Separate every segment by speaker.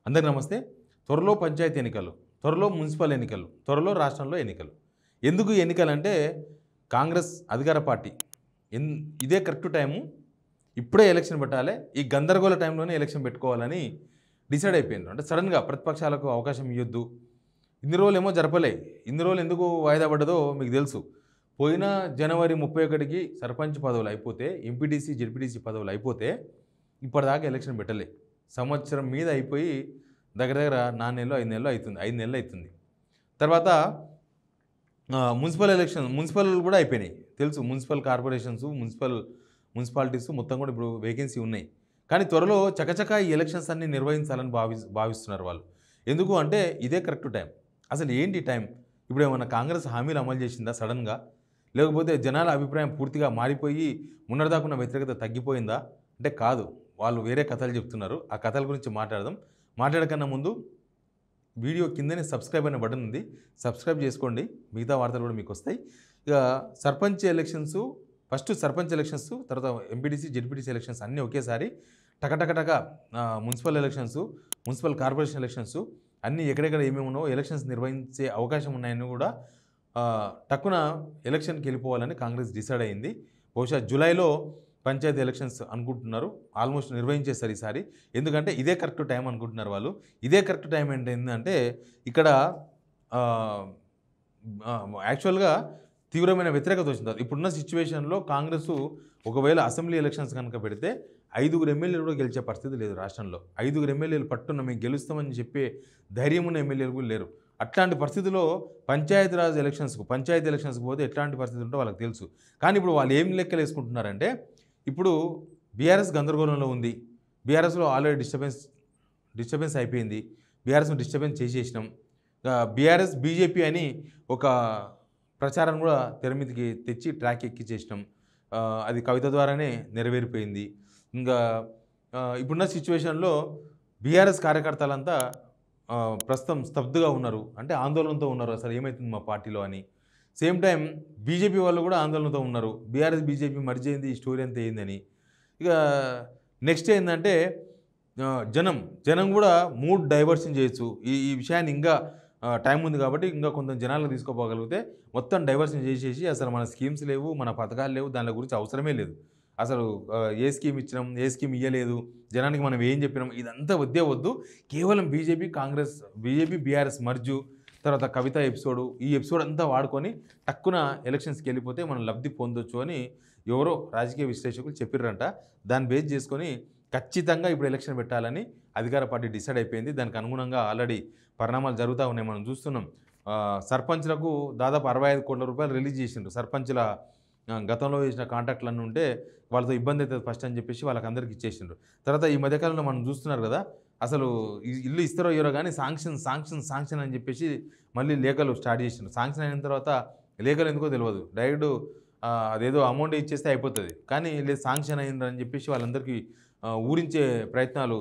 Speaker 1: అందరికీ నమస్తే. త్వరలో పంచాయతీ ఎన్నికలు, త్వరలో మున్సిపల్ ఎన్నికలు, త్వరలో రాష్ట్రంలో ఎన్నికలు. ఎందుకు ఈ ఎన్నికలంటే కాంగ్రెస్ అధికార పార్టీ ఇదే కరెక్ట్ టైము, ఇప్పుడే ఎలక్షన్ పెట్టాలి, ఈ గందరగోళ టైంలోనే ఎలక్షన్ పెట్టుకోవాలని డిసైడ్ అయిపోయింది. అంటే సడన్గా ప్రతిపక్షాలకు అవకాశం ఇవ్వద్దు. ఇన్ని రోజులు ఏమో జరపలే, ఇన్ని రోజులు ఎందుకు వాయిదా పడ్డదో మీకు తెలుసు. పోయిన జనవరి 31కి సర్పంచ్ పదవులు అయిపోతే, ఎంపీటీసీ జెడ్పీటీసీ పదవులు అయిపోతే ఇప్పటిదాకా ఎలక్షన్ పెట్టలే. సంవత్సరం మీద అయిపోయి దగ్గర దగ్గర 4 నెలలు 5 నెలలు అవుతుంది, 5 నెలలు అవుతుంది. తర్వాత మున్సిపల్ ఎలక్షన్, మున్సిపల్ కూడా అయిపోయినాయి తెలుసు. మున్సిపల్ కార్పొరేషన్స్, మున్సిపాలిటీస్ మొత్తం కూడా ఇప్పుడు వేకెన్సీ ఉన్నాయి. కానీ త్వరలో చకచకా ఈ ఎలక్షన్స్ అన్ని నిర్వహించాలని భావిస్తున్నారు వాళ్ళు. ఎందుకు అంటే ఇదే కరెక్ట్ టైం. అసలు ఏంటి టైం? ఇప్పుడు ఏమన్నా కాంగ్రెస్ హామీలు అమలు చేసిందా సడన్గా? లేకపోతే జనాల అభిప్రాయం పూర్తిగా మారిపోయి మొన్నటిదాకున్న వ్యతిరేకత తగ్గిపోయిందా అంటే కాదు. వాళ్ళు వేరే కథలు చెప్తున్నారు. ఆ కథల గురించి మాట్లాడదాం. మాట్లాడకన్నా ముందు వీడియో కిందనే సబ్స్క్రైబ్ అనే బటన్ ఉంది, సబ్స్క్రైబ్ చేసుకోండి. మిగతా వార్తలు కూడా మీకు వస్తాయి. ఇక sarpanch elections, first sarpanch elections, తర్వాత ఎంపీటీసీ జెడ్పీటీసీ ఎలక్షన్స్ అన్నీ ఒకేసారి టకటకటక. Municipal elections, municipal corporation elections అన్నీ ఎక్కడెక్కడ ఏమేమి ఉన్నావో ఎలక్షన్స్ నిర్వహించే అవకాశం ఉన్నాయని కూడా టక్కున ఎలక్షన్కి వెళ్ళిపోవాలని కాంగ్రెస్ డిసైడ్ అయింది. బహుశా జూలైలో పంచాయతీ ఎలక్షన్స్ అనుకుంటున్నారు. ఆల్మోస్ట్ నిర్వహించేస్తారు ఈసారి. ఎందుకంటే ఇదే కరెక్ట్ టైం అనుకుంటున్నారు వాళ్ళు. ఇదే కరెక్ట్ టైం ఏంటంటే ఇక్కడ యాక్చువల్గా తీవ్రమైన వ్యతిరేకత వచ్చింది. ఇప్పుడున్న సిచ్యువేషన్లో కాంగ్రెస్ ఒకవేళ అసెంబ్లీ ఎలక్షన్స్ కనుక పెడితే 5 ఎమ్మెల్యేలు కూడా గెలిచే పరిస్థితి లేదు రాష్ట్రంలో. 5 ఎమ్మెల్యేలు పట్టున్న మేము గెలుస్తామని చెప్పే ధైర్యం ఉన్న ఎమ్మెల్యేలు కూడా లేరు. అట్లాంటి పరిస్థితిలో పంచాయతీ ఎలక్షన్స్కి పోతే ఎట్లాంటి పరిస్థితి ఉంటో వాళ్ళకి తెలుసు. కానీ ఇప్పుడు వాళ్ళు ఏం లెక్కలు వేసుకుంటున్నారంటే, ఇప్పుడు బీఆర్ఎస్ గందరగోళంలో ఉంది. బీఆర్ఎస్లో ఆల్రెడీ డిస్టర్బెన్స్ అయిపోయింది. బీఆర్ఎస్ను డిస్టర్బెన్స్ చేసేసినాం. బీఆర్ఎస్ బీజేపీ అని ఒక ప్రచారం కూడా తెర మీదకి తెచ్చి ట్రాక్ ఎక్కించేసినాం. అది కవిత ద్వారానే నెరవేరిపోయింది. ఇంకా ఇప్పుడున్న సిచ్యువేషన్లో బీఆర్ఎస్ కార్యకర్తలంతా ప్రస్తుతం స్తబ్దుగా ఉన్నారు, అంటే ఆందోళనతో ఉన్నారు. అసలు ఏమవుతుంది మా పార్టీలో అని. సేమ్ టైం బీజేపీ వాళ్ళు కూడా ఆందోళనతో ఉన్నారు. బీఆర్ఎస్ బీజేపీ మర్జ్ అయింది, ఈ స్టోరీ అంతా ఏందని. ఇక నెక్స్ట్ ఏంటంటే జనం కూడా మూడ్ డైవర్షన్ చేయొచ్చు. ఈ విషయాన్ని ఇంకా టైం ఉంది కాబట్టి ఇంకా కొంత జనాలకు తీసుకోపోగలిగితే మొత్తం డైవర్షన్ చేసేసి అసలు మన స్కీమ్స్ లేవు, మన పథకాలు లేవు, దాని గురించి అవసరమే లేదు. అసలు ఏ స్కీమ్ ఇచ్చినాం, ఏ స్కీమ్ ఇవ్వలేదు, జనానికి మనం ఏం చెప్పినాం, ఇదంతా వద్దు. కేవలం బీజేపీ బీఆర్ఎస్ మర్జు, తర్వాత కవిత ఎపిసోడు, ఈ ఎపిసోడ్ అంతా వాడుకొని టక్కున ఎలక్షన్స్కి వెళ్ళిపోతే మనం లబ్ధి పొందొచ్చు అని ఎవరో రాజకీయ విశ్లేషకులు చెప్పిర్రంట. దాన్ని బేస్ చేసుకొని ఖచ్చితంగా ఇప్పుడు ఎలక్షన్ పెట్టాలని అధికార పార్టీ డిసైడ్ అయిపోయింది. దానికి అనుగుణంగా ఆల్రెడీ పరిణామాలు జరుగుతూ ఉన్నాయి, మనం చూస్తున్నాం. సర్పంచ్లకు దాదాపు 65 కోట్ల రూపాయలు రిలీజ్ చేసిండ్రు. సర్పంచ్ల గతంలో చేసిన కాంట్రాక్టులన్నీ ఉంటే వాళ్ళతో ఇబ్బంది అవుతుంది ఫస్ట్ అని చెప్పేసి వాళ్ళకి అందరికి ఇచ్చేసిండ్రు. తర్వాత ఈ మధ్యకాలంలో మనం చూస్తున్నారు కదా, అసలు ఇల్లు ఇస్తారో ఇవ్వరో కానీ శాంక్షన్ అని చెప్పేసి మళ్ళీ లేఖలు స్టార్ట్ చేసిండ్రు. శాంక్షన్ అయిన తర్వాత లేఖలు ఎందుకో తెలియదు, డైరెక్ట్ అదేదో అమౌంట్ ఇచ్చేస్తే అయిపోతుంది. కానీ లేదు శాంక్షన్ అయిందని చెప్పేసి వాళ్ళందరికీ ఊరించే ప్రయత్నాలు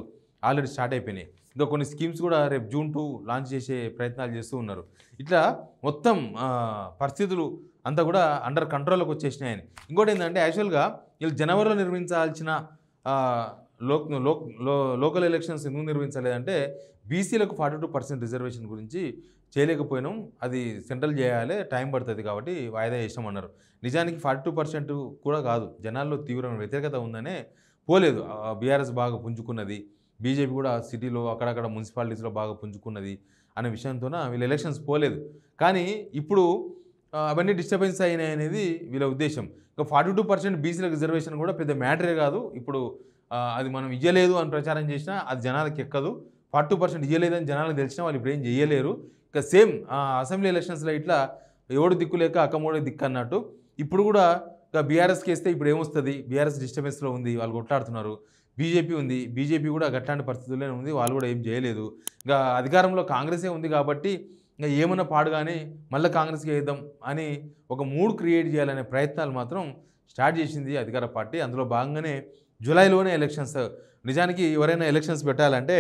Speaker 1: ఆల్రెడీ స్టార్ట్ అయిపోయినాయి. ఇంకా కొన్ని స్కీమ్స్ కూడా రేపు June 2 లాంచ్ చేసే ప్రయత్నాలు చేస్తూ ఉన్నారు. ఇట్లా మొత్తం పరిస్థితులు అంతా కూడా అండర్ కంట్రోల్లోకి వచ్చేసినాయని. ఇంకోటి ఏంటంటే యాక్చువల్గా వీళ్ళు జనవరిలో నిర్వహించాల్సిన లోకల్ ఎలక్షన్స్ ఎందుకు నిర్వహించలేదంటే బీసీలకు 42% రిజర్వేషన్ గురించి చేయలేకపోయినాం, అది సెంట్రల్ చేయాలి, టైం పడుతుంది కాబట్టి వాయిదా చేసామన్నారు. నిజానికి 42% కూడా కాదు, జనాల్లో తీవ్రమైన వ్యతిరేకత ఉందనే పోలేదు. బీఆర్ఎస్ బాగా పుంజుకున్నది, బీజేపీ కూడా సిటీలో అక్కడక్కడ మున్సిపాలిటీస్లో బాగా పుంజుకున్నది అనే విషయంతో వీళ్ళు ఎలక్షన్స్ పోలేదు. కానీ ఇప్పుడు అవన్నీ డిస్టర్బెన్స్ అయినాయి అనేది వీళ్ళ ఉద్దేశం. ఇంకా 42% బీసీలకు రిజర్వేషన్ కూడా పెద్ద మ్యాటరే కాదు. ఇప్పుడు అది మనం ఇయ్యలేదు అని ప్రచారం చేసినా అది జనాలకు ఎక్కదు. 42% ఇయ్యలేదని జనాలకు తెలిసినా వాళ్ళు ఇప్పుడు ఏం చేయలేరు. ఇక సేమ్ అసెంబ్లీ ఎలక్షన్స్లో ఇట్లా ఎవడు దిక్కు లేక అక్కమోడే దిక్కు అన్నట్టు ఇప్పుడు కూడా ఇక బీఆర్ఎస్కి వేస్తే ఇప్పుడు ఏమొస్తుంది, బీఆర్ఎస్ డిస్టర్బెన్స్లో ఉంది, వాళ్ళు కొట్లాడుతున్నారు. బీజేపీ ఉంది, బీజేపీ కూడా గట్లాంటి పరిస్థితుల్లోనే ఉంది, వాళ్ళు కూడా ఏం చేయలేదు. ఇంకా అధికారంలో కాంగ్రెసే ఉంది కాబట్టి ఇంకా ఏమన్నా పాడుగానే మళ్ళీ కాంగ్రెస్కి వేద్దాం అని ఒక మూడ్ క్రియేట్ చేయాలనే ప్రయత్నాలు మాత్రం స్టార్ట్ చేసింది అధికార పార్టీ. అందులో భాగంగానే జూలైలోనే ఎలక్షన్స్. నిజానికి ఎవరైనా ఎలక్షన్స్ పెట్టాలంటే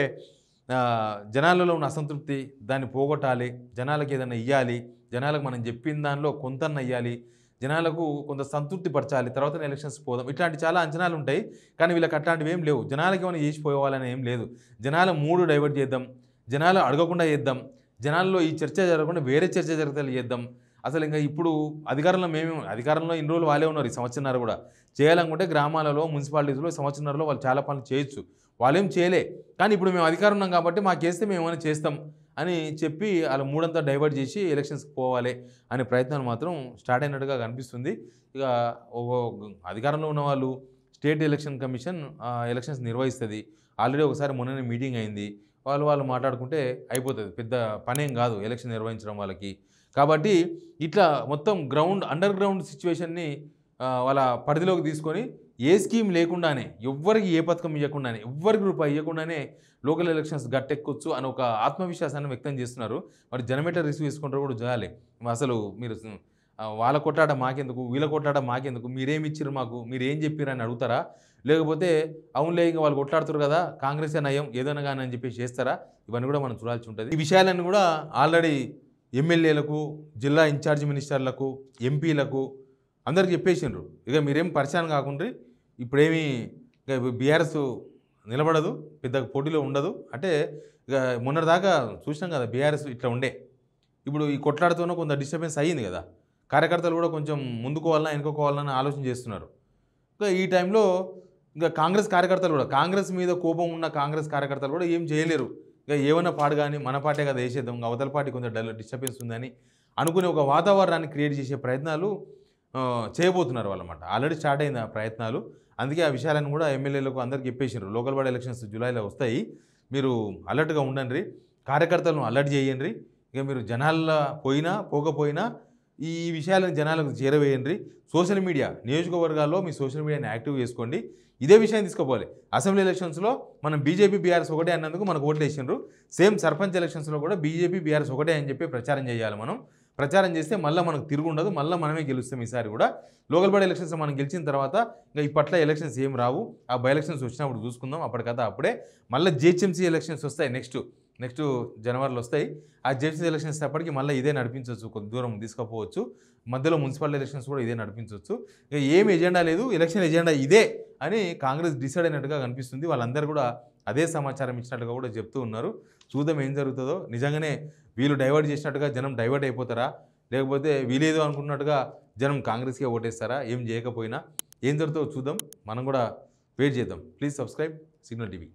Speaker 1: జనాలలో ఉన్న అసంతృప్తి దాన్ని పోగొట్టాలి, జనాలకు ఏదైనా ఇవ్వాలి, జనాలకు మనం చెప్పిన దానిలో కొంతన్న ఇవ్వాలి, జనాలకు కొంత సంతృప్తి పరచాలి, తర్వాత ఎలక్షన్స్ పోదాం, ఇట్లాంటి చాలా అంచనాలు ఉంటాయి. కానీ వీళ్ళకి అట్లాంటివి ఏం లేవు. జనాలకి ఏమైనా చేసిపోవాలని ఏం లేదు. జనాల మూడు డైవర్ట్ చేద్దాం, జనాలు అడగకుండా చేద్దాం, జనాల్లో ఈ చర్చ జరగకుండా వేరే చర్చ జరగతలు చేద్దాం. అసలు ఇంకా ఇప్పుడు అధికారంలో ఇన్ని రోజులు వాళ్ళే ఉన్నారు, ఈ సంవత్సరంన్నర కూడా చేయాలనుకుంటే గ్రామాలలో మున్సిపాలిటీస్లో సంవత్సరంన్నరలో వాళ్ళు చాలా పనులు చేయొచ్చు. వాళ్ళేం చేయలే. కానీ ఇప్పుడు మేము అధికారం ఉన్నాం కాబట్టి మాకు చేస్తే మేము ఏమైనా చేస్తాం అని చెప్పి వాళ్ళ మూడంతా డైవర్ట్ చేసి ఎలక్షన్స్కి పోవాలి అనే ప్రయత్నాలు మాత్రం స్టార్ట్ అయినట్టుగా కనిపిస్తుంది. ఇక అధికారంలో ఉన్న వాళ్ళు స్టేట్ ఎలక్షన్ కమిషన్ ఎలక్షన్స్ నిర్వహిస్తుంది. ఆల్రెడీ ఒకసారి మొన్ననే మీటింగ్ అయింది. వాళ్ళు మాట్లాడుకుంటే అయిపోతుంది, పెద్ద పనేం కాదు ఎలక్షన్ నిర్వహించడం వాళ్ళకి. కాబట్టి ఇట్లా మొత్తం అండర్ గ్రౌండ్ సిచ్యువేషన్ని వాళ్ళ పరిధిలోకి తీసుకొని ఏ స్కీమ్ లేకుండానే, ఎవ్వరికి ఏ పథకం ఇవ్వకుండానే, ఎవ్వరికి రూపాయి ఇవ్వకుండానే లోకల్ ఎలక్షన్స్ గట్టెక్కొచ్చు అని ఒక ఆత్మవిశ్వాసాన్ని వ్యక్తం చేస్తున్నారు. మరి జనమేటర్ రిసీవ్ చేసుకుంటారు కూడా చేయాలి. అసలు మీరు వాళ్ళ కొట్లాట మాకెందుకు, వీళ్ళ కొట్లాట మాకెందుకు, మీరేమి ఇచ్చారు మాకు, మీరు ఏం చెప్పారు అని అడుగుతారా? లేకపోతే అవునులే ఇంకా వాళ్ళు కొట్లాడుతారు కదా, కాంగ్రెసే నయం ఏదైనా కానీ అని చెప్పేసి చేస్తారా? ఇవన్నీ కూడా మనం చూడాల్సి ఉంటుంది. ఈ విషయాలన్నీ కూడా ఆల్రెడీ ఎమ్మెల్యేలకు, జిల్లా ఇన్ఛార్జ్ మినిస్టర్లకు, ఎంపీలకు అందరికి చెప్పేసిండ్రు. ఇక మీరేం పరిచయం కాకుండా ఇప్పుడేమీ ఇక బీఆర్ఎస్ నిలబడదు, పెద్ద పోటీలో ఉండదు అంటే. ఇక మొన్నటిదాకా చూసినాం కదా బీఆర్ఎస్ ఇట్లా ఉండే. ఇప్పుడు ఈ కొట్లాడుతూనే కొంత డిస్టర్బెన్స్ అయ్యింది కదా, కార్యకర్తలు కూడా కొంచెం ముందుకోవాలన్నా వెనుకోవాలన్నా ఆలోచన చేస్తున్నారు. ఇంకా ఈ టైంలో ఇంకా కాంగ్రెస్ కార్యకర్తలు కూడా, కాంగ్రెస్ మీద కోపం ఉన్న కాంగ్రెస్ కార్యకర్తలు కూడా ఏం చేయలేరు. ఇక ఏమన్నా పాడు కానీ మన పార్టీ కదా వేసేద్దాం, అవతల పార్టీ కొంచెం డిస్టర్బెన్స్ ఉందని అనుకునే ఒక వాతావరణాన్ని క్రియేట్ చేసే ప్రయత్నాలు చేయబోతున్నారు వాళ్ళమాట. ఆల్రెడీ స్టార్ట్ అయింది ఆ ప్రయత్నాలు. అందుకే ఆ విషయాలను కూడా ఎమ్మెల్యేలకు అందరికీ చెప్పేసారు. లోకల్ బాడీ ఎలక్షన్స్ జూలైలో వస్తాయి, మీరు అలర్ట్గా ఉండండి, కార్యకర్తలను అలర్ట్ చేయండి. ఇక మీరు జనాల్లో పోకపోయినా ఈ విషయాలను జనాలకు చేరవేయండి. సోషల్ మీడియా, నియోజకవర్గాల్లో మీ సోషల్ మీడియాని యాక్టివ్ చేసుకోండి. ఇదే విషయాన్ని తీసుకోపోవాలి. అసెంబ్లీ ఎలక్షన్స్లో మనం బీజేపీ బీఆర్ఎస్ ఒకటే అన్నందుకు మనకు ఓట్లు వేసిండ్రు. సేమ్ సర్పంచ్ ఎలక్షన్స్లో కూడా బీజేపీ బీఆర్ఎస్ ఒకటే అని చెప్పి ప్రచారం చేయాలి. మనం ప్రచారం చేస్తే మళ్ళీ మనకు తిరుగుండదు, మళ్ళీ మనమే గెలుస్తాం. ఈసారి కూడా లోకల్ బాడీ ఎలక్షన్స్ మనం గెలిచిన తర్వాత ఇంకా ఇప్పట్లో ఎలక్షన్స్ ఏం రావు, ఆ బై ఎలక్షన్స్ వచ్చినప్పుడు చూసుకుందాం. అప్పటికదా అప్పుడే మళ్ళీ జిహెచ్ఎంసీ ఎలక్షన్స్ వస్తాయి, నెక్స్ట్ జనవరిలో వస్తాయి. ఆ జిహెచ్ఎంసీ ఎలక్షన్స్ అప్పటికి మళ్ళీ ఇదే నడిపించవచ్చు, కొద్ది దూరం తీసుకుపోవచ్చు. మధ్యలో మున్సిపాలిటీ ఎలక్షన్స్ కూడా ఇదే నడిపించవచ్చు. ఇక ఏం ఎజెండా లేదు, ఎలక్షన్ ఎజెండా ఇదే అని కాంగ్రెస్ డిసైడ్ అయినట్టుగా కనిపిస్తుంది. వాళ్ళందరూ కూడా అదే సమాచారం ఇచ్చినట్టుగా కూడా చెప్తూ ఉన్నారు. చూద్దాం ఏం జరుగుతుందో. నిజంగానే వీళ్ళు డైవర్ట్ చేసినట్టుగా జనం డైవర్ట్ అయిపోతారా, లేకపోతే వీలేదో అనుకున్నట్టుగా జనం కాంగ్రెస్కే ఓటేస్తారా? ఏం చేయకపోయినా ఏం జరుగుతుందో చూద్దాం. మనం కూడా వెయిట్ చేద్దాం. Please subscribe signal TV.